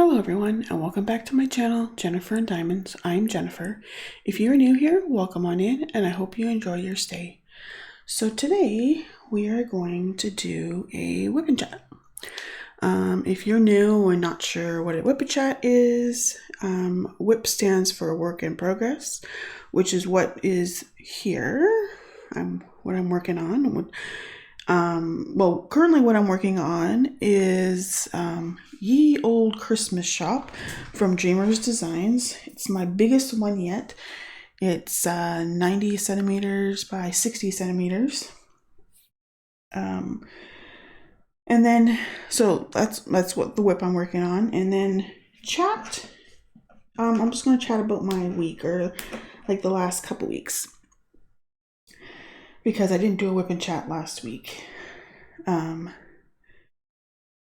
Hello everyone and welcome back to my channel, Jennifer and Diamonds. I'm Jennifer. If you're new here, welcome on in and I hope you enjoy your stay. So today we are going to do a WIP and Chat. If you're new and not sure what a WIP and Chat is, WIP stands for work in progress, which is what is here. What I'm working on. Well, currently what I'm working on is Ye Old Christmas Shop from Dreamers Designs. It's my biggest one yet. It's 90 centimeters by 60 centimeters. And then, so that's what the WIP I'm working on. And then chat, I'm just going to chat about my week or like the last couple weeks, because I didn't do a WIP and Chat last week.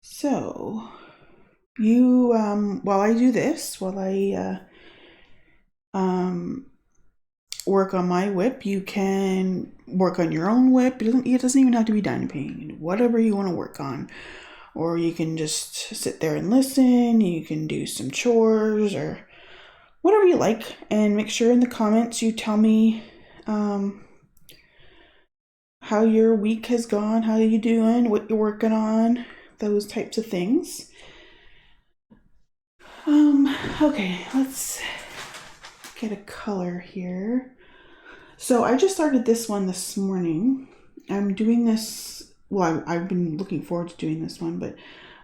So you, while I do this, while I work on my WIP, you can work on your own WIP. It doesn't even have to be diamond painting. Whatever you want to work on, or you can just sit there and listen. You can do some chores or whatever you like, and make sure in the comments you tell me how your week has gone, how you doing, what you're working on, those types of things. Okay, let's get a color here. So I just started this one this morning. I'm doing this, well, I've been looking forward to doing this one, but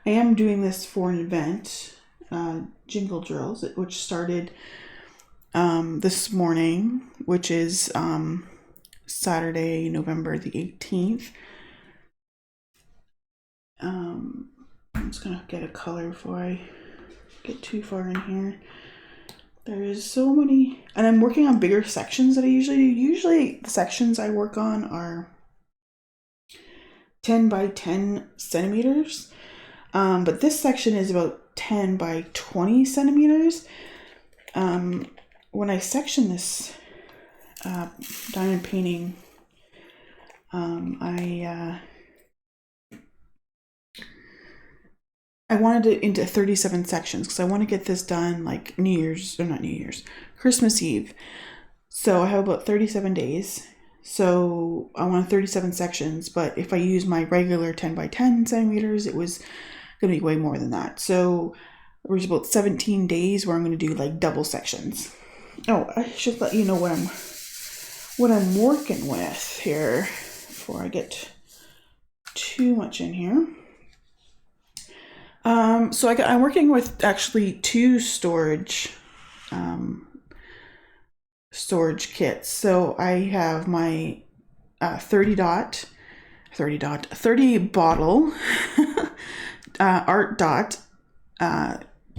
I am doing this for an event, Jingle Drills, which started this morning, which is Saturday, November the 18th. I'm just gonna get a color before I get too far in here. There's so many, and I'm working on bigger sections that I usually do. Usually the sections I work on are 10 by 10 centimeters, but this section is about 10 by 20 centimeters. When I section this diamond painting, I wanted it into 37 sections because I want to get this done like Christmas Eve. So I have about 37 days. So I want 37 sections, but if I use my regular 10 by 10 centimeters, it was going to be way more than that. So there's about 17 days where I'm going to do like double sections. Oh, I should let you know what I'm working with here before I get too much in here. So I'm working with actually two storage kits. So I have my 30 bottle art dot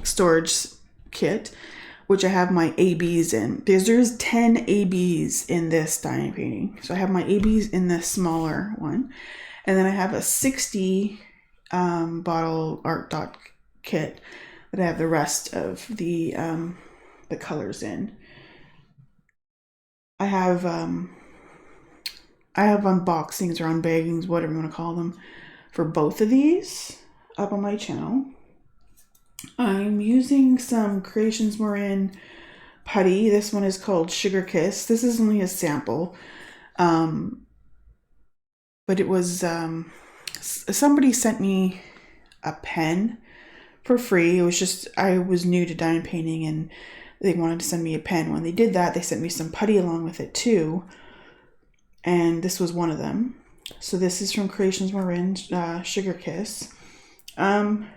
storage kit, which I have my ABs in, because there's 10 ABs in this diamond painting. So I have my ABs in this smaller one, and then I have a 60 bottle art dot kit that I have the rest of the colors in. I have unboxings or unbaggings, whatever you want to call them, for both of these up on my channel. I'm using some Creations Marin putty. This one is called Sugar Kiss. This is only a sample, but it was somebody sent me a pen for free. It was just, I was new to diamond painting and they wanted to send me a pen. When they did that, they sent me some putty along with it too, and this was one of them. So this is from Creations Marin, Sugar Kiss. I'm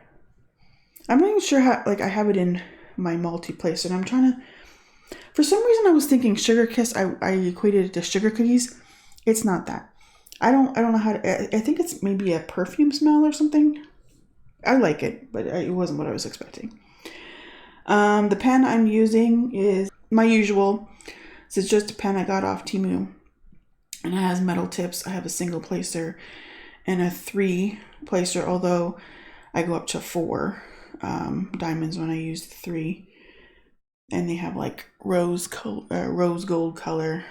not even sure how, like, I have it in my multi-place, and I'm trying to, for some reason I was thinking Sugar Kiss, I equated it to sugar cookies. It's not that. I don't know how to, I think it's maybe a perfume smell or something. I like it, but it wasn't what I was expecting. The pen I'm using is my usual. So it's just a pen I got off Temu, and it has metal tips. I have a single placer and a 3 placer, although I go up to 4 diamonds when I use the 3, and they have like rose gold color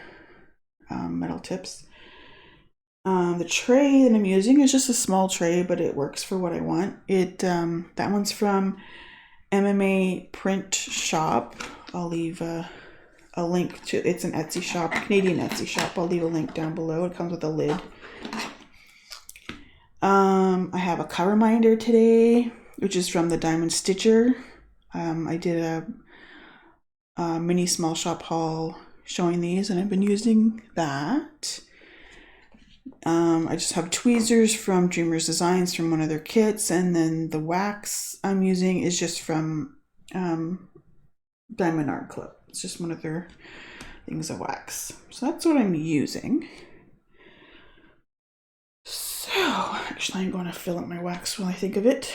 metal tips. The tray that I'm using is just a small tray, but it works for what I want. That one's from MMA print shop. I'll leave a link to, it's an Etsy shop, Canadian Etsy shop. I'll leave a link down below. It comes with a lid. I have a cover minder today, which is from the Diamond Stitcher. I did a mini small shop haul showing these, and I've been using that. I just have tweezers from Dreamers Designs from one of their kits, and then the wax I'm using is just from Diamond Art Club. It's just one of their things of wax. So that's what I'm using. So actually I'm going to fill up my wax while I think of it.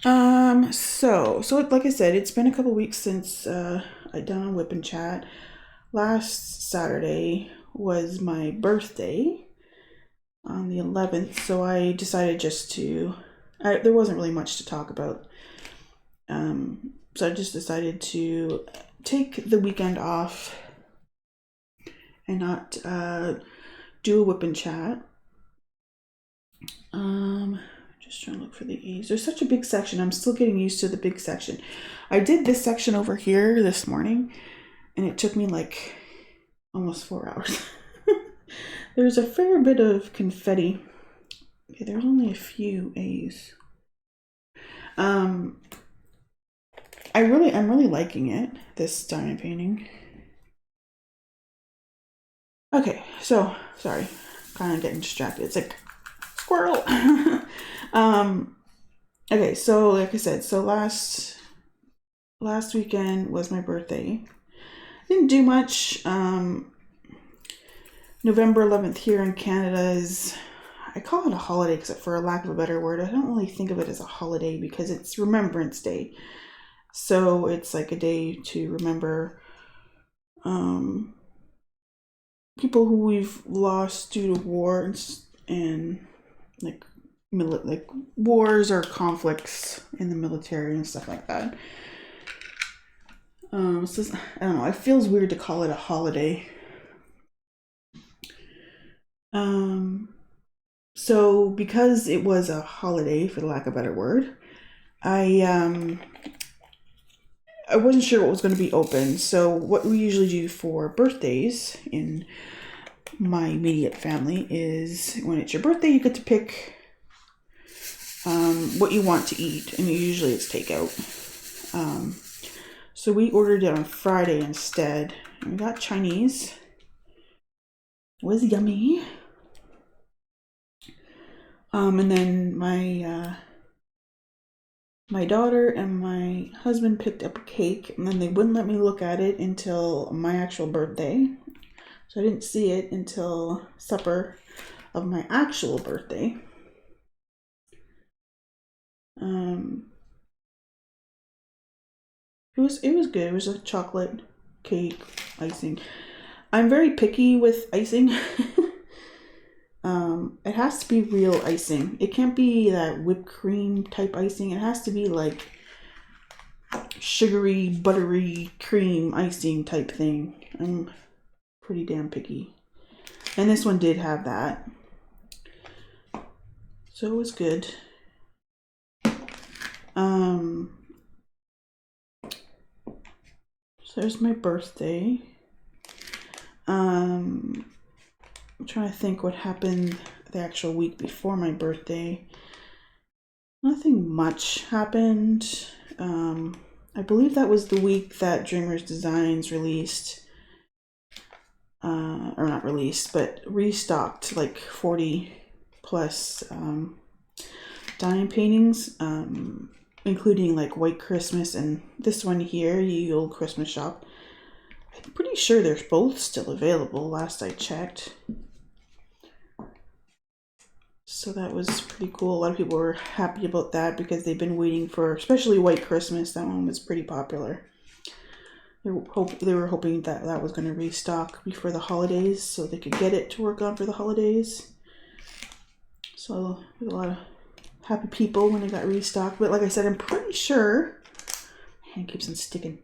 So like I said, it's been a couple weeks since I done a WIP and Chat. Last Saturday was my birthday on the 11th, so I decided just to, there wasn't really much to talk about. So I just decided to take the weekend off and not do a WIP and Chat. Just trying to look for the E's. There's such a big section. I'm still getting used to the big section. I did this section over here this morning, and it took me like almost 4 hours. There's a fair bit of confetti. Okay, there's only a few A's. I'm really liking it, this diamond painting. Okay, so sorry, kind of getting distracted. It's like squirrel. Okay, so like I said, so last weekend was my birthday. Didn't do much. November 11th here in Canada is, I call it a holiday because for a lack of a better word, I don't really think of it as a holiday because it's Remembrance Day. So it's like a day to remember people who we've lost due to war and like wars or conflicts in the military and stuff like that. So I don't know, it feels weird to call it a holiday. So because it was a holiday, for the lack of a better word, I wasn't sure what was going to be open. So what we usually do for birthdays in my immediate family is when it's your birthday, you get to pick what you want to eat, and usually it's takeout. So we ordered it on Friday instead. We got Chinese. It was yummy. And then my daughter and my husband picked up a cake, and then they wouldn't let me look at it until my actual birthday. So I didn't see it until supper of my actual birthday. It was good. It was a chocolate cake icing. I'm very picky with icing. It has to be real icing. It can't be that whipped cream type icing. It has to be like sugary, buttery cream icing type thing. I'm pretty damn picky. And this one did have that. So it was good. So there's my birthday. I'm trying to think what happened the actual week before my birthday. Nothing much happened. I believe that was the week that Dreamers Designs released, or not released, but restocked like 40 plus diamond paintings, including like White Christmas and this one here, Ye Old Christmas Shop. I'm pretty sure they're both still available last I checked. So that was pretty cool. A lot of people were happy about that because they've been waiting for, especially White Christmas. That one was pretty popular. They were hoping that that was going to restock before the holidays so they could get it to work on for the holidays. So there's a lot of happy people when it got restocked. But like I said, I'm pretty sure, my hand keeps on sticking.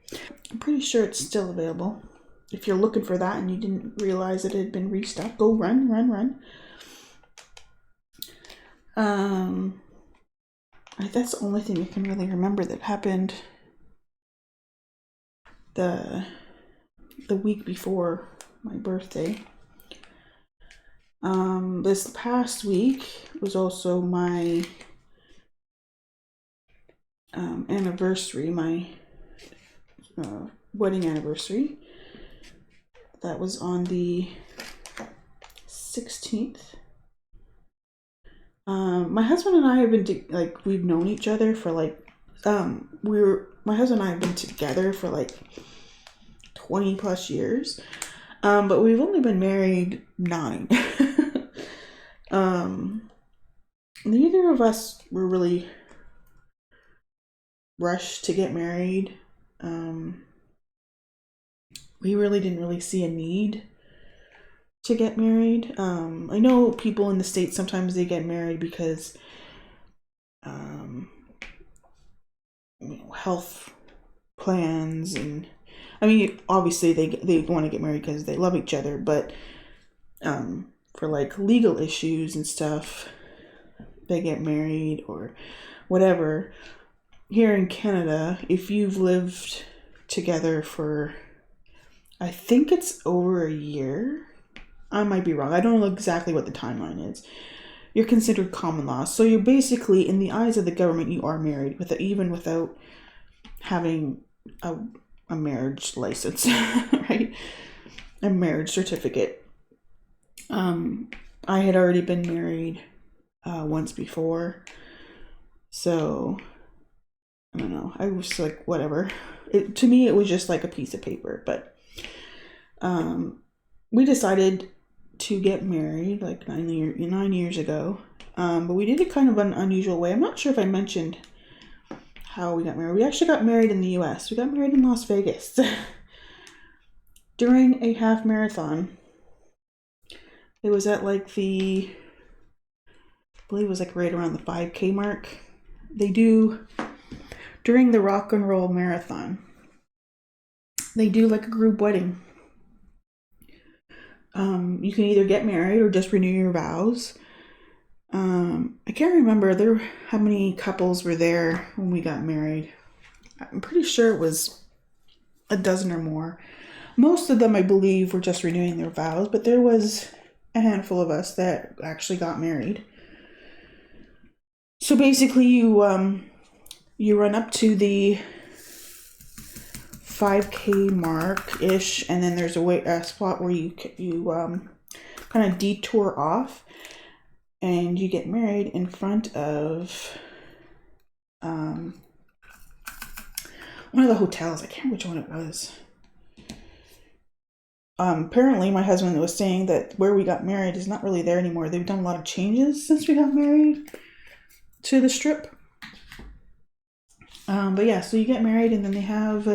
I'm pretty sure it's still available. If you're looking for that and you didn't realize it had been restocked, go run. That's the only thing I can really remember that happened the week before my birthday. This past week was also my anniversary, my wedding anniversary. That was on the 16th. My husband and I have been we've known each other for like my husband and I have been together for like 20 plus years. But we've only been married 9. Neither of us were really rushed to get married. We really didn't really see a need to get married. I know people in the States, sometimes they get married because health plans, and I mean, obviously they want to get married because they love each other, but for like legal issues and stuff, they get married or whatever. Here in Canada, if you've lived together for, I think it's over a year, I might be wrong, I don't know exactly what the timeline is, you're considered common law. So you're basically, in the eyes of the government, you are married, even without having a marriage license, right? A marriage certificate. I had already been married once before, so I don't know. I was like, whatever. To me, it was just like a piece of paper. But we decided to get married like 9 years ago. But we did it kind of an unusual way. I'm not sure if I mentioned how we got married. We actually got married in the U.S. We got married in Las Vegas during a half marathon. It was at like I believe it was like right around the 5K mark. They do, during the rock and roll marathon, they do like a group wedding. You can either get married or just renew your vows. I can't remember how many couples were there when we got married. I'm pretty sure it was a dozen or more. Most of them, I believe, were just renewing their vows, but there was a handful of us that actually got married. So basically, you run up to the 5K mark ish, and then there's a spot where you kind of detour off, and you get married in front of one of the hotels. I can't remember which one it was. Apparently my husband was saying that where we got married is not really there anymore. They've done a lot of changes since we got married to the Strip. But yeah, so you get married, and then they have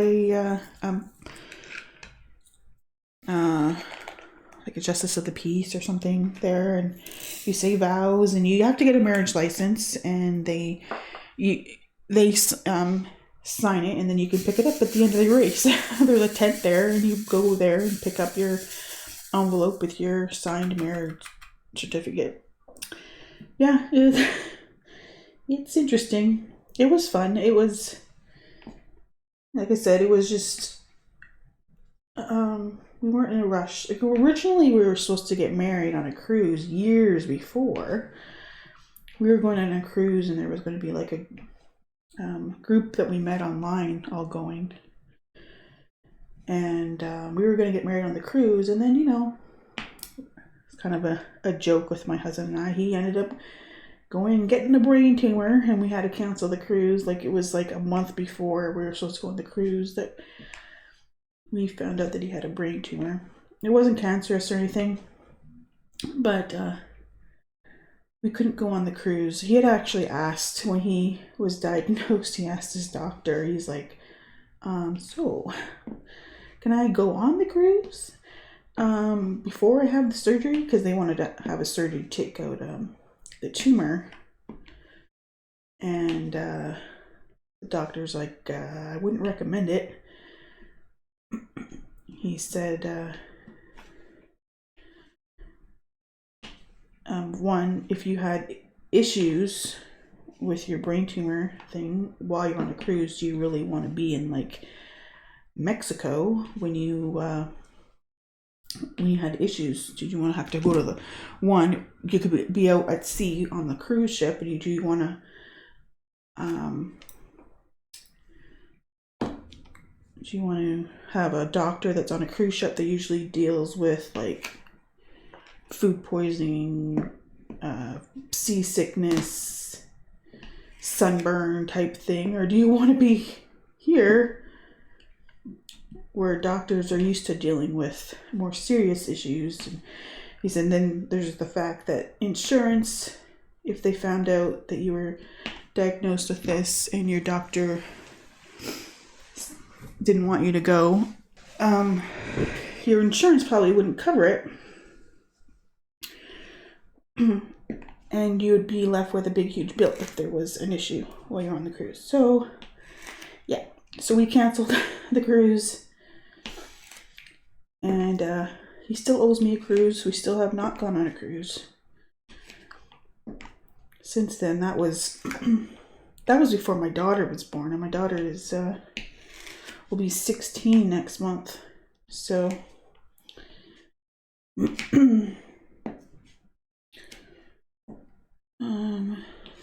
like a justice of the peace or something there, and you say vows, and you have to get a marriage license, and they sign it, and then you can pick it up at the end of the race. There's a tent there, and you go there and pick up your envelope with your signed marriage certificate. Yeah, it's interesting. It was fun. It was, like I said, it was just we weren't in a rush. Like, originally, we were supposed to get married on a cruise years before. We were going on a cruise, and there was going to be like a group that we met online all going. And we were going to get married on the cruise, and then, it's kind of a joke with my husband and I. He ended up getting a brain tumor, and we had to cancel the cruise. Like, it was like a month before we were supposed to go on the cruise that we found out that he had a brain tumor. It wasn't cancerous or anything, but we couldn't go on the cruise. He had actually asked, when he was diagnosed, he asked his doctor, he's like, so can I go on the cruise before I have the surgery? Because they wanted to have a surgery to take out the tumor. And the doctor's like, I wouldn't recommend it. He said, one, if you had issues with your brain tumor thing while you're on a cruise, do you really want to be in like Mexico when you had issues? Did you want to have to go to the one? You could be out at sea on the cruise ship, and do you want to have a doctor that's on a cruise ship that usually deals with like food poisoning, seasickness, sunburn type thing, or do you want to be here where doctors are used to dealing with more serious issues? And he said, then there's the fact that insurance, if they found out that you were diagnosed with this and your doctor didn't want you to go, your insurance probably wouldn't cover it. And you would be left with a big, huge bill if there was an issue while you're on the cruise. So, yeah. So we canceled the cruise. And he still owes me a cruise. We still have not gone on a cruise since then. That was before my daughter was born. And my daughter will be 16 next month. So...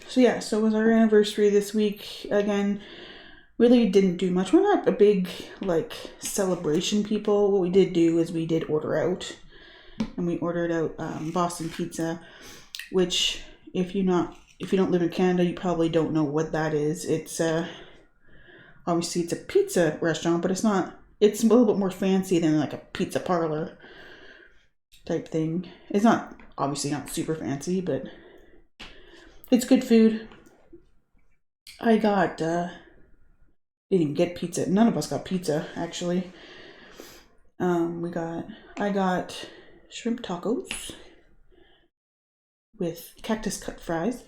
So it was our anniversary this week. Again, really didn't do much. We're not a big like celebration people. What we did do is we did order out, and we ordered out Boston pizza, which if you don't live in Canada, you probably don't know what that is. It's obviously it's a pizza restaurant, but it's a little bit more fancy than like a pizza parlor type thing. It's obviously not super fancy, but it's good food. I didn't even get pizza. None of us got pizza, actually. I got shrimp tacos with cactus cut fries.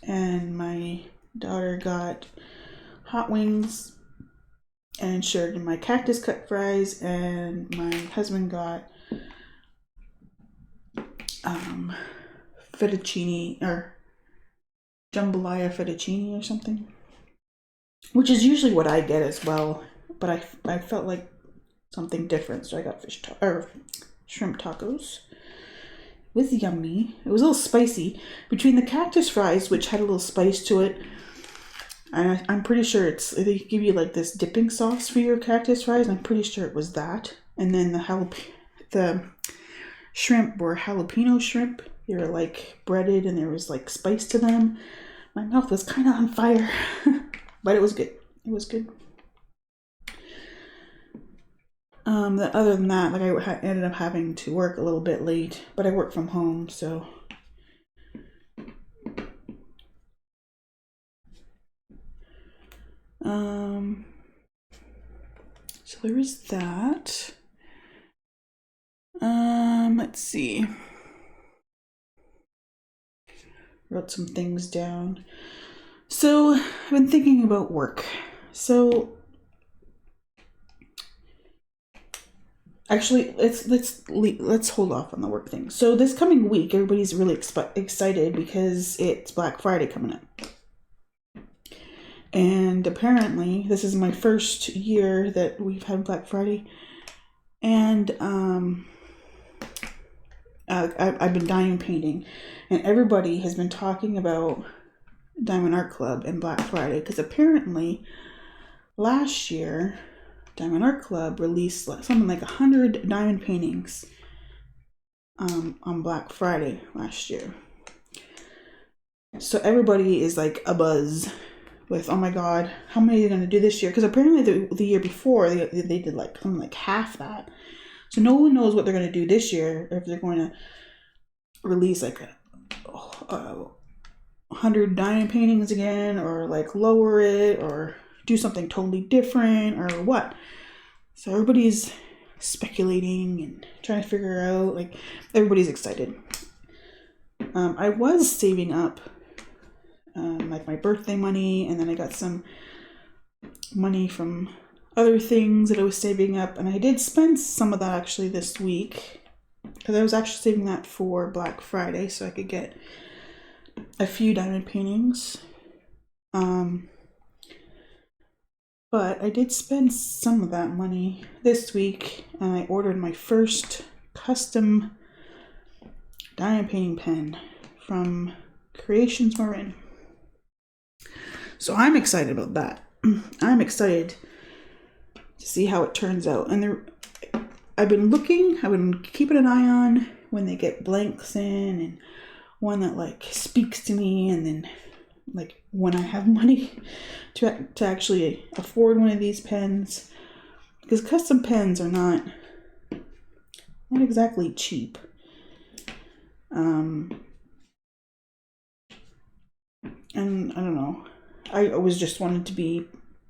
And my daughter got hot wings and shared in my cactus cut fries. And my husband got fettuccine or jambalaya fettuccine or something, which is usually what I get as well, but I felt like something different, so I got shrimp tacos. It was yummy. It was a little spicy. Between the cactus fries, which had a little spice to it, and I'm pretty sure they give you like this dipping sauce for your cactus fries, and I'm pretty sure it was that. And then the shrimp were jalapeno shrimp. They were like breaded, and there was like spice to them. My mouth was kind of on fire, but it was good. It was good. Other than that, like I ended up having to work a little bit late, but I work from home, so. So there is that. Let's see. Wrote some things down. So I've been thinking about work. So actually, let's hold off on the work thing. So this coming week, everybody's really excited because it's Black Friday coming up. And apparently, this is my first year that we've had Black Friday. And I've been diamond painting, and everybody has been talking about Diamond Art Club and Black Friday, because apparently last year Diamond Art Club released something like 100 diamond paintings on Black Friday last year. So everybody is like abuzz with, oh my god, how many are they going to do this year? Because apparently the year before they did like something like half that. So no one knows what they're going to do this year, if they're going to release like 100 diamond paintings again, or like lower it, or do something totally different, or what. So everybody's speculating and trying to figure out, like, everybody's excited. I was saving up like my birthday money, and then I got some money from other things that I was saving up, and I did spend some of that actually this week, because I was actually saving that for Black Friday so I could get a few diamond paintings. But I did spend some of that money this week, and I ordered my first custom diamond painting pen from Creations Marin. So I'm excited about that. I'm excited to see how it turns out. And I've been keeping an eye on when they get blanks in, and one that like speaks to me, and then like when I have money to actually afford one of these pens, because custom pens are not exactly cheap. And I don't know, I always just wanted to be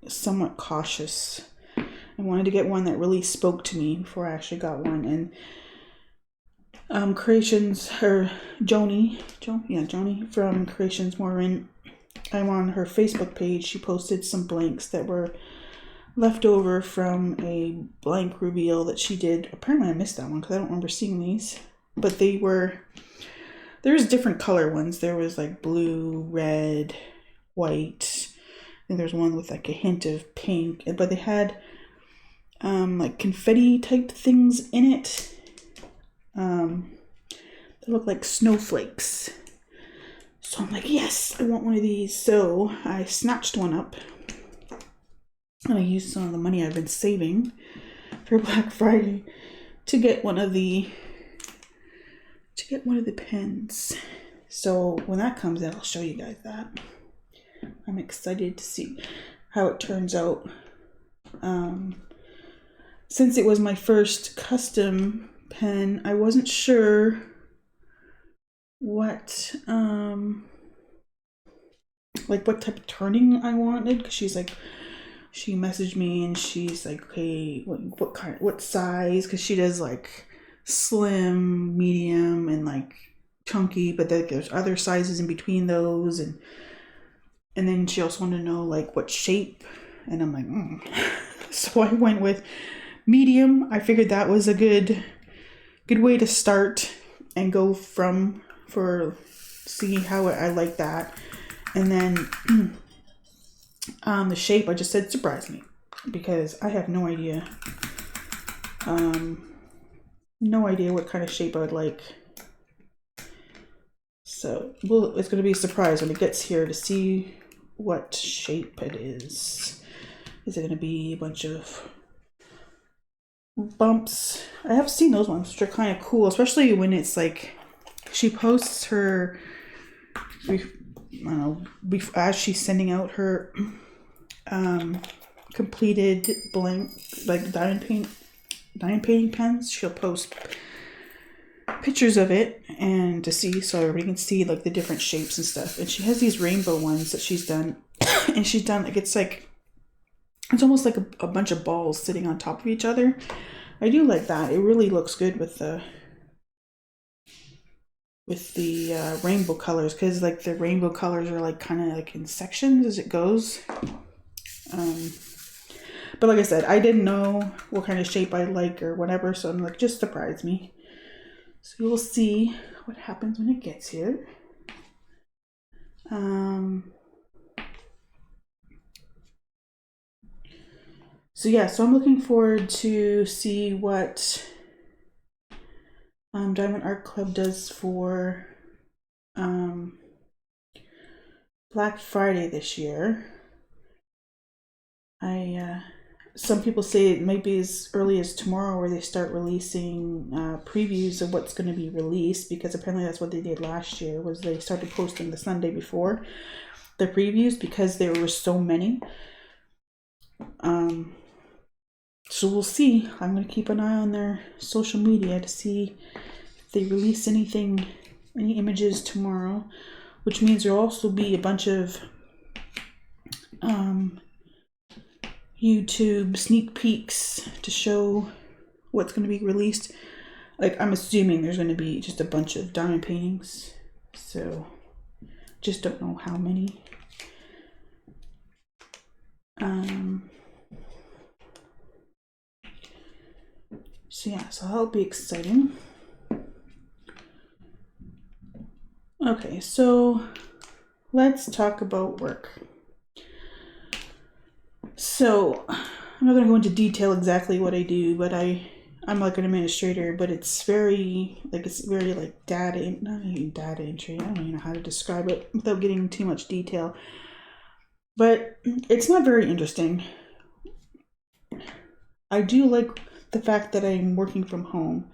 somewhat cautious. I wanted to get one that really spoke to me before I actually got one. And Creations, or Joni from Creations Marin, I'm on her Facebook page. She posted some blanks that were left over from a blank reveal that she did. Apparently I missed that one because I don't remember seeing these. But there's different color ones. There was like blue, red, white, and there's one with like a hint of pink. But they had like confetti type things in it. They look like snowflakes. So I'm like, yes, I want one of these. So I snatched one up, and I used some of the money I've been saving for Black Friday to get one of the pens. So when that comes out, I'll show you guys that. I'm excited to see how it turns out. Since it was my first custom pen, I wasn't sure what what type of turning I wanted, because she messaged me and she's like, okay, what size, because she does like slim, medium, and like chunky, but there's other sizes in between those, and then she also wanted to know like what shape, and I'm like so I went with medium. I figured that was a good way to start and go see how I like that. And then the shape, I just said surprise me, because I have no idea what kind of shape I would like. So it's going to be a surprise when it gets here to see what shape it is. Is it going to be a bunch of bumps? I have seen those ones, which are kind of cool, especially when it's like she posts her, as she's sending out her completed blank, like diamond painting pens, she'll post pictures of it, and to see, so everybody can see like the different shapes and stuff. And she has these rainbow ones that she's done, and she's done like it's almost like a bunch of balls sitting on top of each other. I do like that. It really looks good with the rainbow colors, because like the rainbow colors are like kind of like in sections as it goes. But like I said, I didn't know what kind of shape I like or whatever, so I'm like, just surprise me. So we'll see what happens when it gets here. So I'm looking forward to see what Diamond Art Club does for Black Friday this year. Some people say it might be as early as tomorrow where they start releasing previews of what's going to be released, because apparently that's what they did last year, was they started posting the Sunday before the previews, because there were so many. So we'll see. I'm going to keep an eye on their social media to see if they release any images tomorrow, which means there'll also be a bunch of YouTube sneak peeks to show what's going to be released. Like, I'm assuming there's going to be just a bunch of diamond paintings, so just don't know how many. So that'll be exciting. Okay, so let's talk about work. So I'm not going to go into detail exactly what I do, but I'm like an administrator, but it's very like not even data entry. I don't even know how to describe it without getting too much detail. But it's not very interesting. I do like the fact that I'm working from home.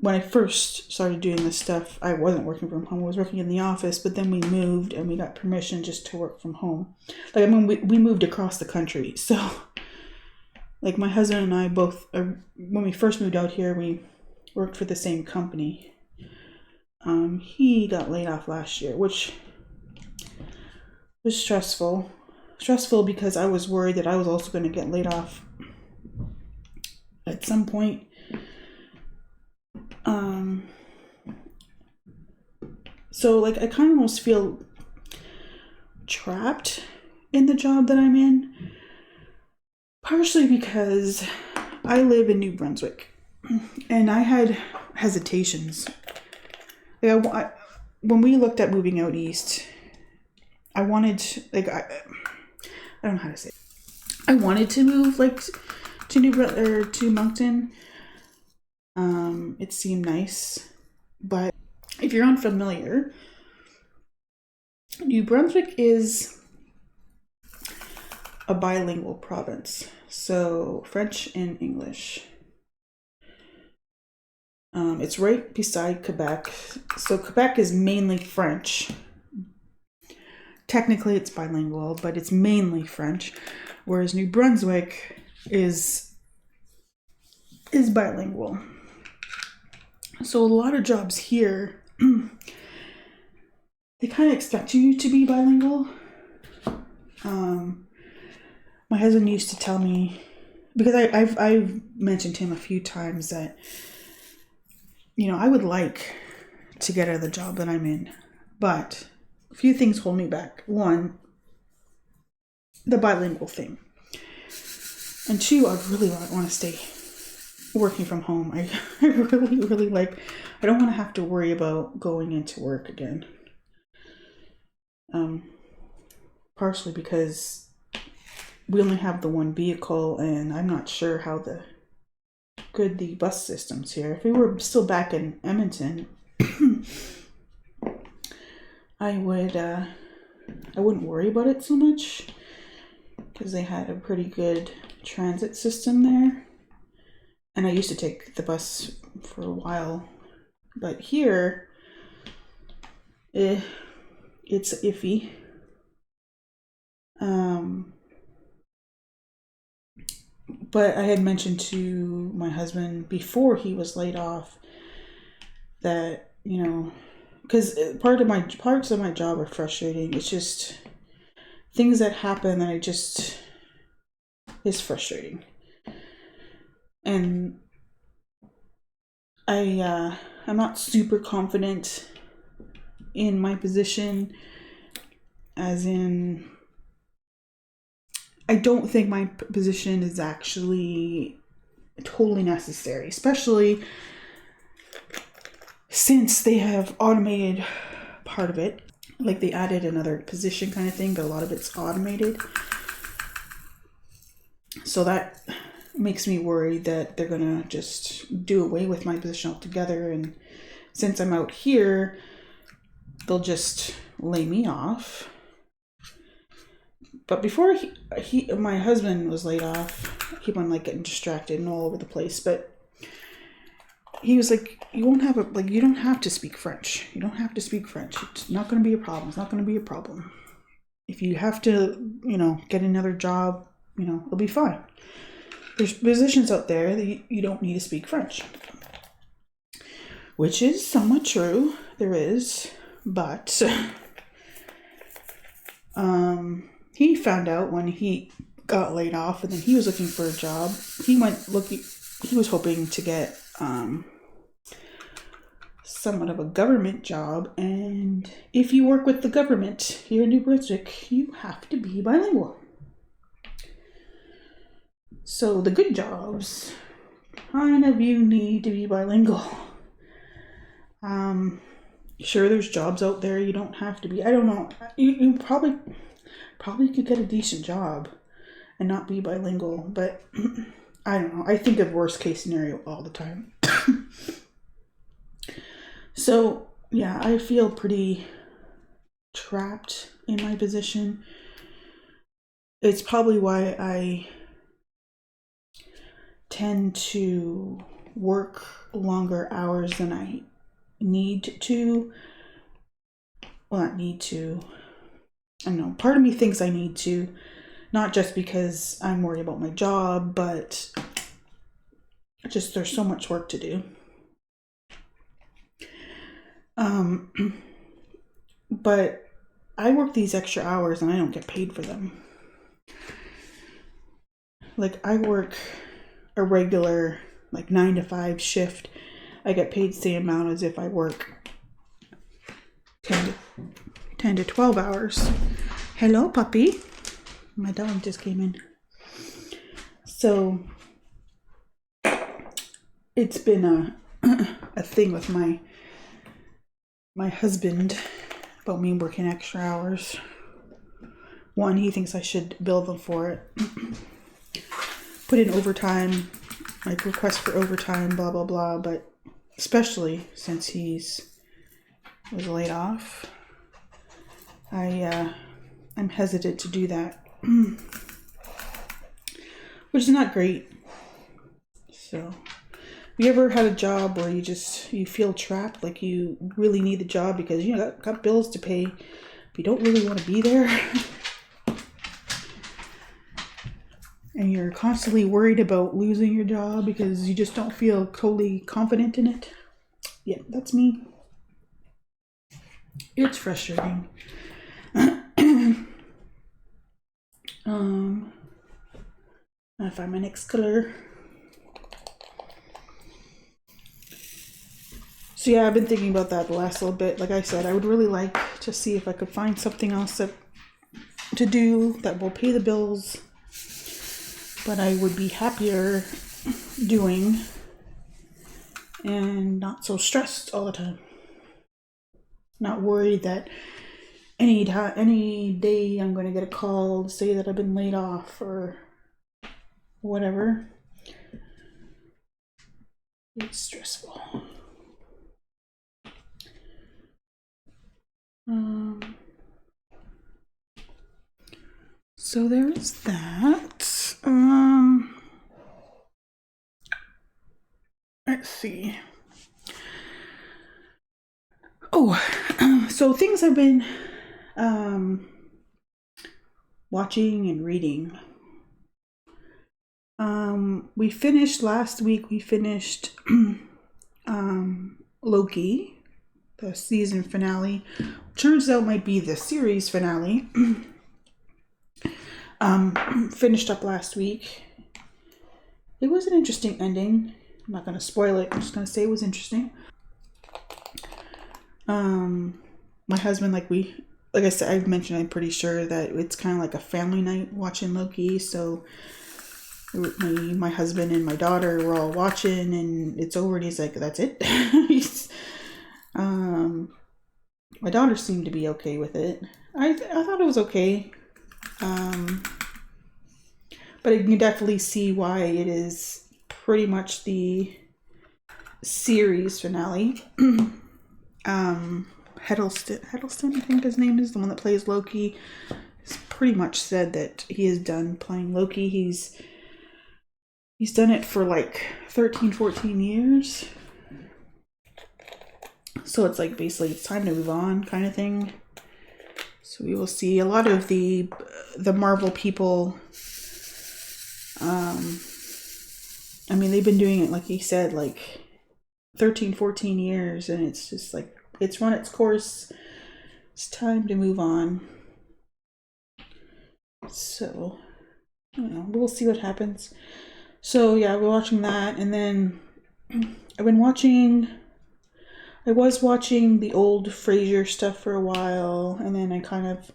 When I first started doing this stuff, I wasn't working from home. I was working in the office, but then we moved and we got permission just to work from home. Like, I mean, we moved across the country. So, like, my husband and I both, when we first moved out here, we worked for the same company. He got laid off last year, which was stressful. Stressful because I was worried that I was also going to get laid off at some point. So like I kind of almost feel trapped in the job that I'm in, partially because I live in New Brunswick and I had hesitations. Like when we looked at moving out east, I wanted, like, I don't know how to say it. I wanted to move like to Moncton. It seemed nice, but if you're unfamiliar, New Brunswick is a bilingual province, so French and English. It's right beside Quebec, so Quebec is mainly French. Technically it's bilingual, but it's mainly French, whereas New Brunswick is bilingual. So a lot of jobs here, they kind of expect you to be bilingual. My husband used to tell me, because I've mentioned to him a few times that, you know, I would like to get out of the job that I'm in, but a few things hold me back. One, the bilingual thing. And two, I really want to stay working from home. I really like, I don't want to have to worry about going into work again. Partially because we only have the one vehicle and I'm not sure how good the bus system's here. If we were still back in Edmonton, I wouldn't worry about it so much because they had a pretty good transit system there. And I used to take the bus for a while, but here, it's iffy. But I had mentioned to my husband before he was laid off that, you know, because parts of my job are frustrating. It's just things that happen that is frustrating. And I'm not super confident in my position, as in, I don't think my position is actually totally necessary, especially since they have automated part of it. Like they added another position kind of thing, but a lot of it's automated. So that makes me worried that they're gonna just do away with my position altogether, and since I'm out here, they'll just lay me off. But before my husband was laid off, I keep on like getting distracted and all over the place, but he was like, you don't have to speak French. You don't have to speak French. It's not going to be a problem. It's not going to be a problem. If you have to, you know, get another job, you know, it'll be fine. There's positions out there that you don't need to speak French, which is somewhat true. There is, but he found out when he got laid off, and then he was looking for a job. He was hoping to get somewhat of a government job, and if you work with the government here in New Brunswick, you have to be bilingual. So the good jobs, kind of, you need to be bilingual. Sure, there's jobs out there you don't have to be. I don't know. You probably probably could get a decent job and not be bilingual, but I don't know. I think of worst case scenario all the time. So yeah, I feel pretty trapped in my position. It's probably why I tend to work longer hours than I need to. Well, not need to. I don't know. Part of me thinks I need to, not just because I'm worried about my job, but just there's so much work to do. But I work these extra hours and I don't get paid for them. Like, I work a regular, like, 9 to 5 shift. I get paid the same amount as if I work 10 to 12 hours. Hello, puppy. My dog just came in. So it's been a thing with my husband about me working extra hours. One, he thinks I should bill them for it. Put in overtime, like request for overtime, blah, blah, blah. But especially since was laid off, I'm hesitant to do that, which is not great. So, have you ever had a job where you feel trapped, like you really need the job because you got bills to pay, but you don't really want to be there, and you're constantly worried about losing your job because you just don't feel totally confident in it? Yeah, that's me. It's frustrating. I'll find my next color. So yeah, I've been thinking about that the last little bit. Like I said, I would really like to see if I could find something else to do that will pay the bills, but I would be happier doing and not so stressed all the time. Not worried that any day I'm going to get a call to say that I've been laid off or whatever. It's stressful. So there is that. Let's see. Oh, so things I've been watching and reading. We finished last week. We finished Loki, the season finale. Turns out might be the series finale. Finished up last week. It was an interesting ending. I'm not going to spoil it. I'm just going to say it was interesting. My husband, like I said, I've mentioned, I'm pretty sure that it's kind of like a family night watching Loki. So my husband and my daughter were all watching, and it's over, and he's like, that's it. My daughter seemed to be okay with it. I thought it was okay. But you can definitely see why it is pretty much the series finale. Hiddleston, I think his name is, the one that plays Loki, has pretty much said that he is done playing Loki. He's done it for like 13, 14 years. So it's like basically it's time to move on kind of thing. So we will see. A lot of the Marvel people, I mean, they've been doing it, like he said, like 13, 14 years, and it's just like, it's run its course. It's time to move on. So, I don't know, we'll see what happens. So yeah, we're watching that, and then I was watching the old Frasier stuff for a while, and then I kind of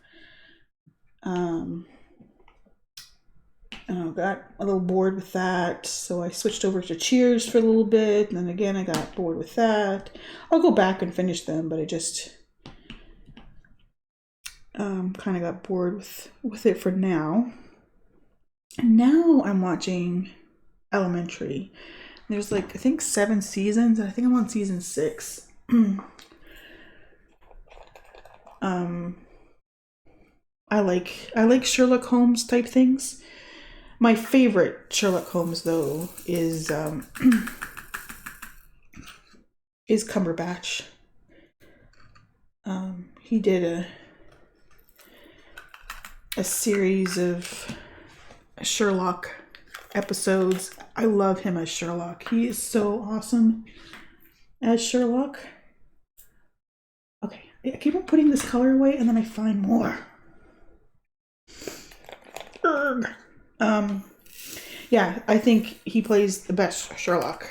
got a little bored with that, so I switched over to Cheers for a little bit, and then again I got bored with that. I'll go back and finish them, but kind of got bored with it for now. And now I'm watching Elementary. There's like, I think 7 seasons, and I think I'm on season 6. I like Sherlock Holmes type things. My favorite Sherlock Holmes though is Cumberbatch. He did a series of Sherlock episodes. I love him as Sherlock. He is so awesome as Sherlock. Okay, I keep on putting this color away and then I find more. Urgh. Yeah, I think he plays the best Sherlock.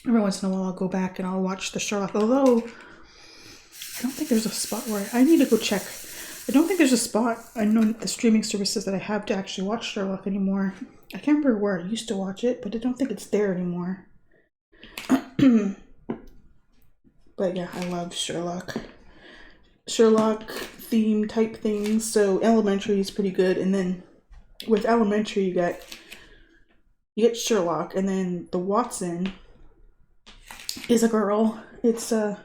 Every once in a while I'll go back and I'll watch the Sherlock, although I don't think there's a spot where I need to go check. I don't think there's a spot on the streaming services that I have to actually watch Sherlock anymore. I can't remember where I used to watch it, but I don't think it's there anymore. But yeah, I love Sherlock. Sherlock theme type things. So Elementary is pretty good, and then with Elementary you get Sherlock, and then the Watson is a girl. It's I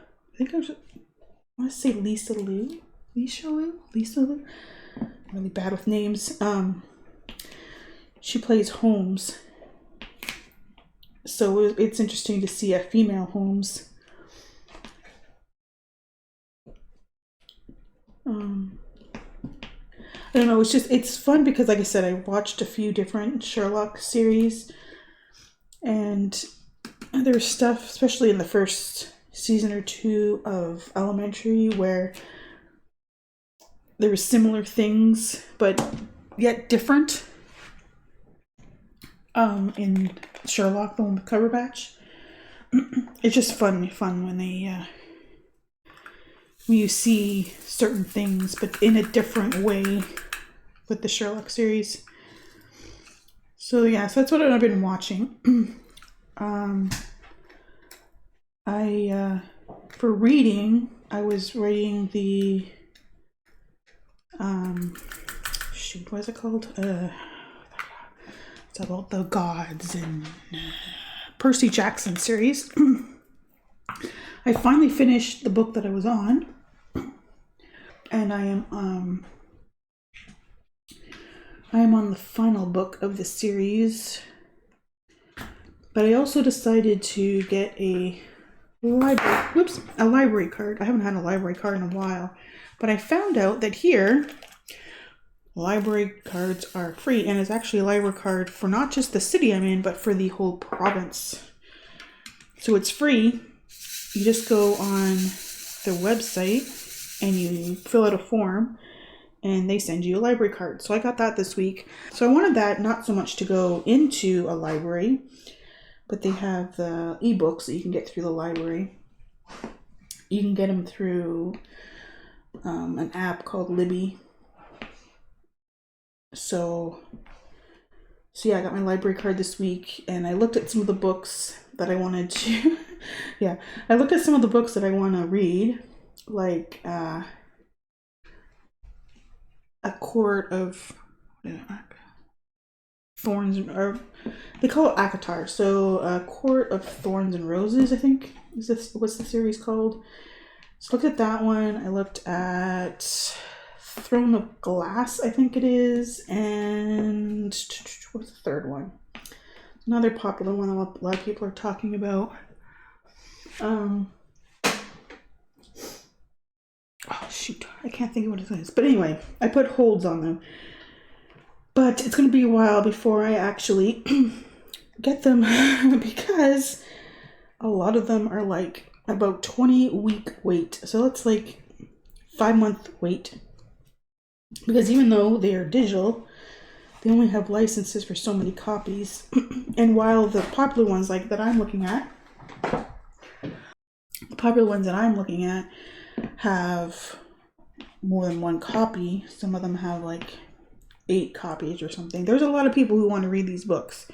want to say Lisa Liu. I'm really bad with names. She plays Holmes, so it's interesting to see a female Holmes. I don't know, it's fun because, like I said, I watched a few different Sherlock series, and there's stuff, especially in the first season or 2 of Elementary, where there were similar things, but yet different. In Sherlock, the one with Cumberbatch. It's just fun when they when you see certain things, but in a different way with the Sherlock series. So yeah, so that's what I've been watching. For reading, I was reading the what is it called? It's about the gods and Percy Jackson series. I finally finished the book that I was on, and I am on the final book of the series. But I also decided to get a library card. I haven't had a library card in a while, but I found out that here library cards are free, and it's actually a library card for not just the city I'm in, but for the whole province. So it's free. You just go on the website and you fill out a form, and they send you a library card. So I got that this week. So I wanted that not so much to go into a library, but they have the ebooks that you can get through the library. You can get them through an app called Libby. So yeah, I got my library card this week, and I looked at some of the books that I wanted to I looked at some of the books that I want to read, like A Court of Thorns, or they call it ACOTAR. So A Court of Thorns and Roses, I think what's the series called. So I looked at that one. I looked at Throne of Glass, I think it is, and what's the third one? Another popular one that a lot of people are talking about. Oh shoot, I can't think of what it is. But anyway, I put holds on them. But it's going to be a while before I actually get them because a lot of them are like about 20-week wait. So it's like 5-month wait. Because even though they are digital, they only have licenses for so many copies. And while the popular ones that I'm looking at have more than one copy, some of them have like 8 copies or something. There's a lot of people who want to read these books.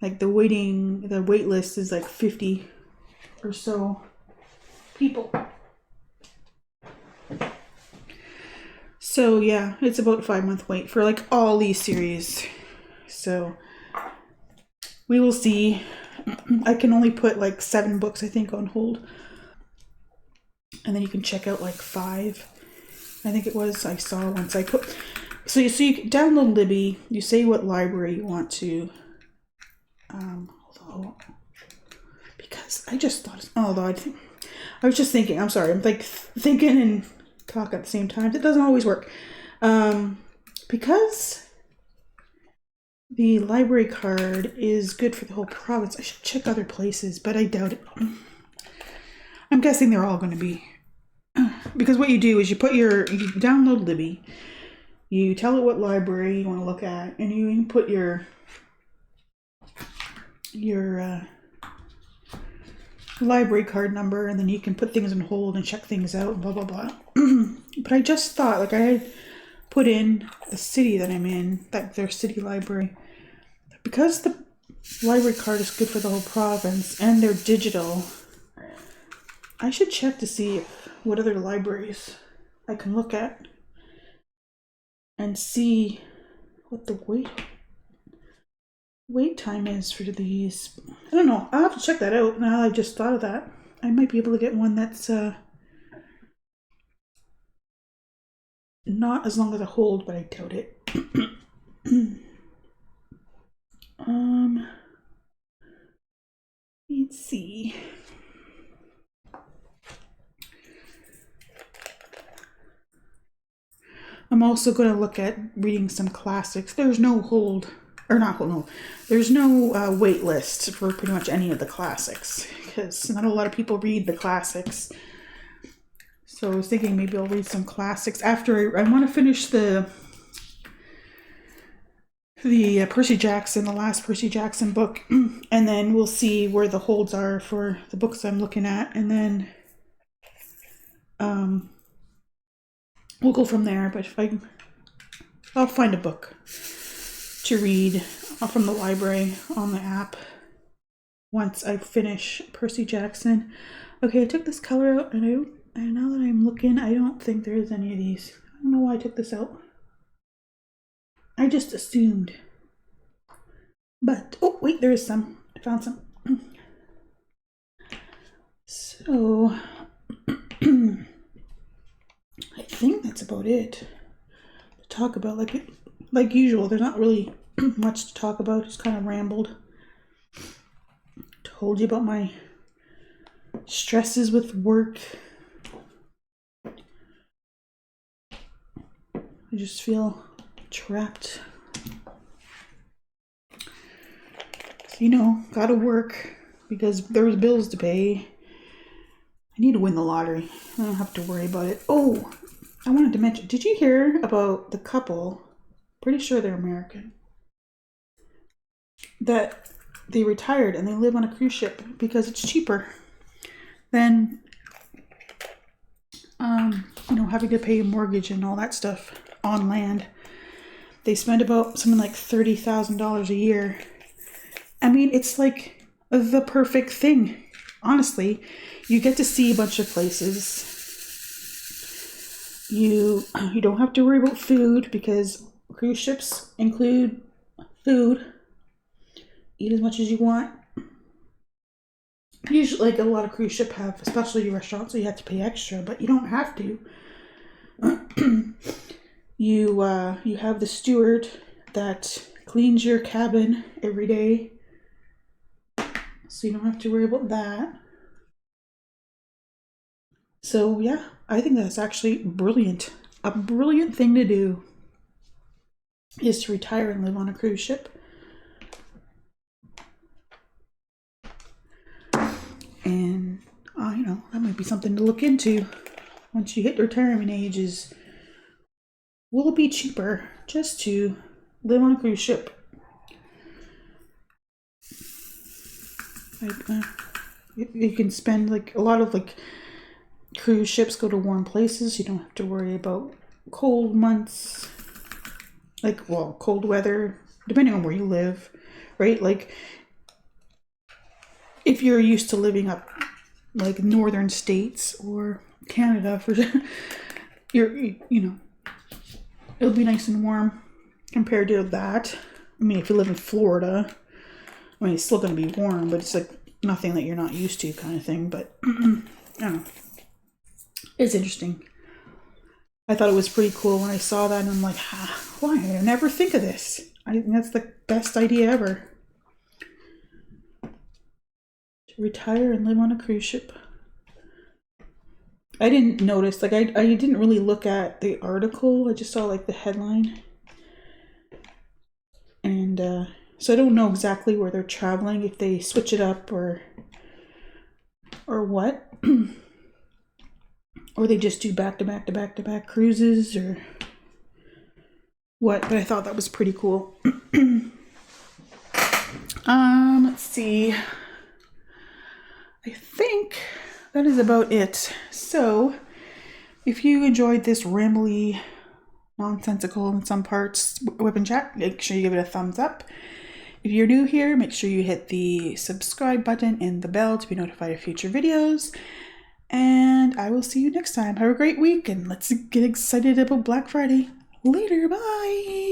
Like the wait list is like 50 or so people. So yeah, it's about a 5-month wait for like all these series. So we will see. I can only put like 7 books, I think, on hold. And then you can check out like 5. I think it was, I saw once I put. So you download Libby, you say what library you want to. Although, because I just thought, I was just thinking, I'm sorry, I'm like thinking and talk at the same time. It doesn't always work. Because the library card is good for the whole province, I should check other places, but I doubt it. I'm guessing they're all going to be. Because what you do is you download Libby, you tell it what library you want to look at, and you input your library card number, and then you can put things on hold and check things out and blah blah blah. But I just thought, like, I had put in the city that I'm in, that their city library, because the library card is good for the whole province and they're digital. I should check to see what other libraries I can look at and see what the wait time is for these. I don't know. I'll have to check that out. Now I just thought of that. I might be able to get one that's not as long as a hold, but I doubt it. Let's see. I'm also going to look at reading some classics. There's no hold, or not hold, no. There's no wait list for pretty much any of the classics, because not a lot of people read the classics. So I was thinking maybe I'll read some classics after I want to finish the Percy Jackson, the last Percy Jackson book, and then we'll see where the holds are for the books I'm looking at, and then we'll go from there. But I'll find a book to read from the library on the app once I finish Percy Jackson. Okay, I took this color out, and now that I'm looking, I don't think there is any of these. I don't know why I took this out. I just assumed. But, oh, wait, there is some. I found some. So, I think that's about it to talk about. Like usual, there's not really much to talk about. Just kind of rambled. Told you about my stresses with work. I just feel trapped. So, gotta work because there's bills to pay. I need to win the lottery. I don't have to worry about it. Oh, I wanted to mention, did you hear about the couple, pretty sure they're American, that they retired and they live on a cruise ship because it's cheaper than, having to pay a mortgage and all that stuff on land. They spend about something like $30,000 a year. I mean, it's like the perfect thing. Honestly, you get to see a bunch of places. You don't have to worry about food because cruise ships include food. Eat as much as you want. Usually, like a lot of cruise ship have specialty restaurants, so you have to pay extra, but you don't have to. You have the steward that cleans your cabin every day, so you don't have to worry about that. So yeah, I think that's actually brilliant. A brilliant thing to do is to retire and live on a cruise ship. And that might be something to look into once you hit retirement age. Will it be cheaper just to live on a cruise ship? You can spend a lot of cruise ships go to warm places. You don't have to worry about cold months, cold weather, depending on where you live, right? If you're used to living up northern states or Canada, it'll be nice and warm compared to that. I mean, if you live in Florida, I mean, it's still going to be warm, but it's like nothing that you're not used to kind of thing. But I don't know. It's interesting. I thought it was pretty cool when I saw that, and I'm like, why did I never think of this? I think that's the best idea ever. To retire and live on a cruise ship. I didn't notice, like I didn't really look at the article. I just saw like the headline. And so I don't know exactly where they're traveling, if they switch it up or what. Or they just do back-to-back cruises or what, but I thought that was pretty cool. Let's see. I think that is about it. So if you enjoyed this rambly, nonsensical in some parts WIP and Chat, make sure you give it a thumbs up. If you're new here, make sure you hit the subscribe button and the bell to be notified of future videos. And I will see you next time. Have a great week, and let's get excited about Black Friday. Later, bye!